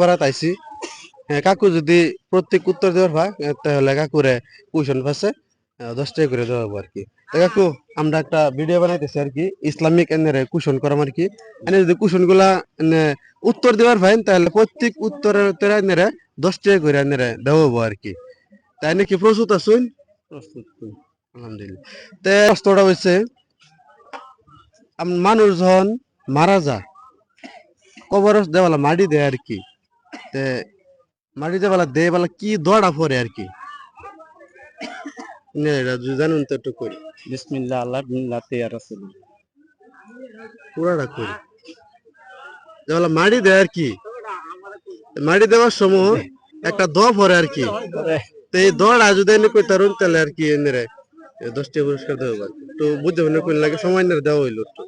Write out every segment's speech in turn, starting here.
বারাত আইছি। কাকু যদি প্রত্যেক উত্তর দেওয়ার হয় তাহলে কাকুরে কুশন পাশে 10 টাকা করে দেওয়া হবে আর কি। তো কাকু আমরা একটা ভিডিও বানাইতেছি আর কি, ইসলামিক এনে কুশন করাম আর কি। এনে যদি কুশন গুলা উত্তর দেওয়ার ভাই তাহলে প্রত্যেক উত্তরের উত্তরে এনে 10 টাকা করে এনে দেওয়া হবো আর কি। তাই নাকি প্রস্তুত আছেন? প্রস্তুত। আলহামদুলিল্লাহ। তে প্রশ্নটা হচ্ছে মানুষ যখন মারা যায় কবর দেওয়ালা মাটি দেয় আর কি। তে মাটি দেওয়ালা দেয় বেলা কি দোয়াটা পরে আর কি, জানুন তো একটু করি। বিসমিল্লাহ আল্লাহ বিল্লাহ তে রাসূল পুরাটা করি দেওয়ালা মাটি দেয় আর কি। মাটি দেওয়ার সময় একটা দোয়া পরে আর কি। তো এই দোয়াটা যদি এনে কই তারুন তাহলে আর কি এনে 10 টাকা পুরস্কার দেওয়া হবে। তো বুঝতে পারেন কোন লাগে সময় নিয়ে দেওয়া হইলো একটু।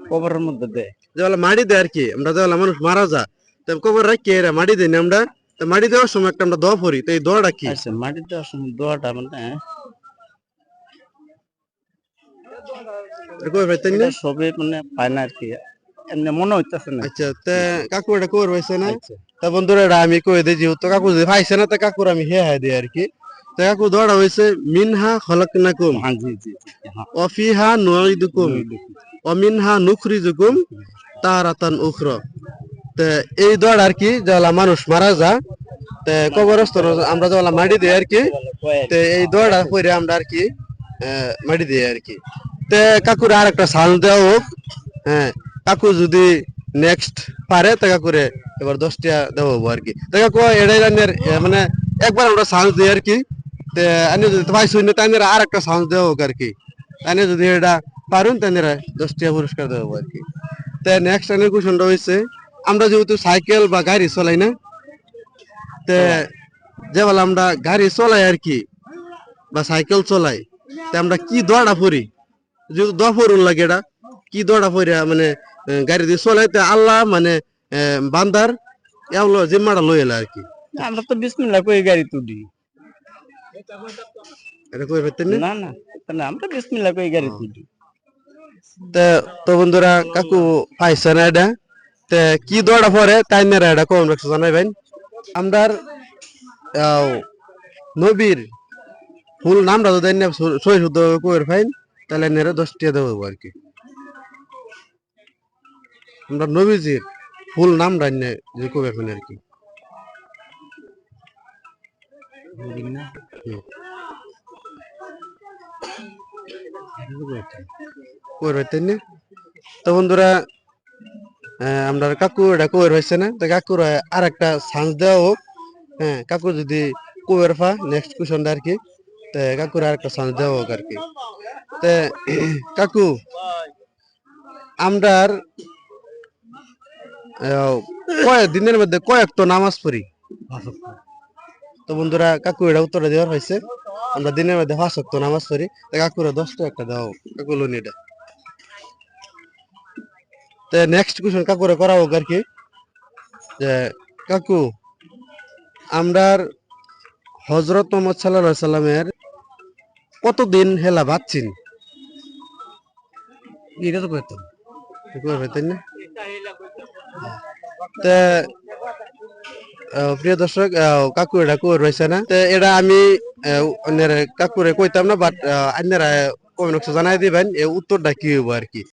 কবরের মধ্যে দেয় দেওয়ালা মাটি দেয় আর কি। আমরা দেওয়ালা মানুষ মারা যা তো কবর রাখি এরা মাটি দেয় না আমরা। তো মাটি দেওয়ার সময় একটা আমরা দোয়া পড়ি, তো এই দোয়াটা কি? আচ্ছা মাটি দেওয়ার সময় দোয়াটা মানে সবে মানে পায় না আর কি, এমনি মনে হইতেছে না। আচ্ছা তে কাকু এটা কই রইছে না? আচ্ছা তা বন্ধুরা এটা আমি কই দেই, যেহেতু কাকু যদি পাইছে না তা কাকুর আমি হে দিই আর কি। তো কাকু দোয়াটা হইছে মিনহা খলাকনাকুম হ্যাঁ জি জি হ্যাঁ ওয়া ফিহা নুঈদুকুম ওয়া মিনহা নুখরিজুকুম তারাতান উখরা। তে এই দোয়াটা আর কি যারা মানুষ মারা যা তে কবরস্থ আমরা যারা মাটি দিই আর কি। তে এই দোয়াটা পড়ে আমরা আর কি মাটি দিই আর কি। তে কাকুর আর একটা সাল দেওয়া হোক। হ্যাঁ কাকু যদি নেক্সট পারে তা কাকুরে এবার 10 টাকা দেওয়া হবো আর কি। তা কাকু এটাই মানে একবার আমরা সাউন্ড দিই আর কি। তে আমি যদি পাইছি না তাই আর একটা সাউন্ড দেওয়া হোক আর কি। তাই যদি এটা পারুন তাই 10 টাকা পুরস্কার দেওয়া হবো আর কি। তে নেক্সট আনের কোশ্চেনটা হয়েছে আমরা যেহেতু সাইকেল বা গাড়ি চলাই না, তে যেবেলা আমরা গাড়ি চলাই আর কি বা সাইকেল চলাই তে আমরা কি দোয়াটা পড়ি, যেহেতু দোয়া পড়ুন লাগে এটা কি দোয়াটা পড়িয়া মানে গাড়ি দিয়ে চলাইতে আল্লাহ মানে বান্দার এগুলো জিম্মাটা লই এলা আর কি। আমরা তো বিসমিল্লাহ কই গাড়ি তুলি। এটা কই পাইতেন না না না আমরা বিসমিল্লাহ কই গাড়ি তুলি। তো বন্ধুরা কাকু পাইছে না এটা, তে কি দোয়াটা পরে তাই না এটা কম রাখছো জানাইবেন। আমরার নবীর ফুল নামটা যদি সই শুদ্ধ কইর ফাইন তাহলে নেরে 10 টাকা দেবো আর কি। আমরা নবীজির ফুল নাম রান্নে যে কবে এখন আর কি তো বন্ধুরা আমরা কাকু এটা কইর হয়েছে না, তো কাকুর আর একটা চান্স দেওয়া হোক। হ্যাঁ কাকু যদি কইর ফা নেক্সট কোশ্চেনটা আর কি, তো কাকুর আর একটা চান্স দেওয়া হোক আর কি। তে কাকু আমরার কয়েক দিনের মধ্যে কয়েক তো নামাজ পড়ি। তো বন্ধুরা কাকু এটা উত্তর দেওয়ার হয়েছে আমরা দিনের মধ্যে 5 ওয়াক্ত নামাজ পড়ি। কাকুরে 10 টাকা একটা দাও কাকু লোন এটা। তো নেক্সট কোশ্চেন কাকুরে করা হোক আর কি, যে কাকু আমরার হযরত মুহাম্মদ সাল্লাল্লাহু আলাইহি সাল্লামের কতদিন হেলা বাঁচছেন? এটা তো কইতাম কইবেন না। তে প্রিয় দর্শক কাকু এটা কই রয়েছে না, তো এটা আমি কাকুরে কইতাম না, বাট আপনারা কমেন্ট বক্সে জানাই দিবেন এই উত্তরটা কি হইব আর কি।